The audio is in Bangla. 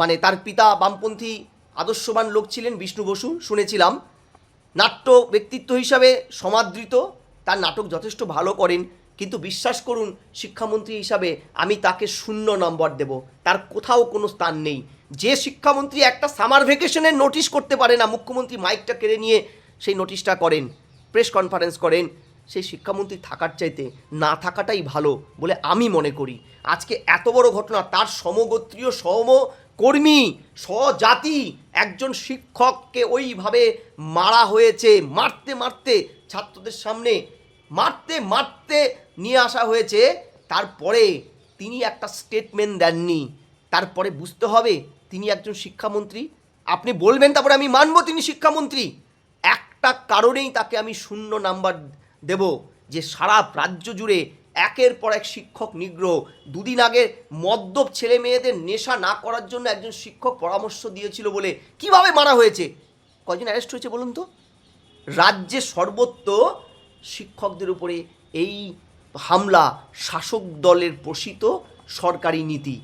মানে তার পিতা বামপন্থী আদর্শবান লোক ছিলেন বিষ্ণু বসু, শুনেছিলাম। নাট্য ব্যক্তিত্ব হিসাবে সমাদৃত, তার নাটক যথেষ্ট ভালো করেন, কিন্তু বিশ্বাস করুন শিক্ষামন্ত্রী হিসাবে আমি তাকে 0 নম্বর দেব। তার কোথাও কোনো স্থান নেই। যে শিক্ষামন্ত্রী একটা সামার ভ্যাকেশনের নোটিশ করতে পারে না, মুখ্যমন্ত্রী মাইকটা কেড়ে নিয়ে সেই নোটিশটা করেন, প্রেস কনফারেন্স করেন, সেই শিক্ষামন্ত্রী থাকার চাইতে না থাকাটাই ভালো বলে আমি মনে করি। আজকে এত বড় ঘটনা, তার সমগোত্রীয় সহকর্মী স্বজাতি একজন শিক্ষককে ওইভাবে মারা হয়েছে, মারতে মারতে ছাত্রদের সামনে মারতে মারতে নিয়ে আসা হয়েছে। তারপরে তিনি একটা স্টেটমেন্ট দেননি। তারপরে বুঝতে হবে তিনি একজন শিক্ষামন্ত্রী। আপনি বলবেন তারপরে আমি মানব তিনি শিক্ষামন্ত্রী। একটা কারণেই তাকে আমি 0 নাম্বার দেব, যে সারা রাজ্য জুড়ে একের পর এক শিক্ষক নিগ্রহ। দুদিন আগে মদ্যপ ছেলে মেয়েদের নেশা না করার জন্য একজন শিক্ষক পরামর্শ দিয়েছিল বলে কিভাবে মারা হয়েছে, কয়জন অ্যারেস্ট হয়েছে বলুন তো? রাজ্যে সর্বত্র শিক্ষকদের উপরে এই হামলা শাসক দলের পোষিত সরকারি নীতি।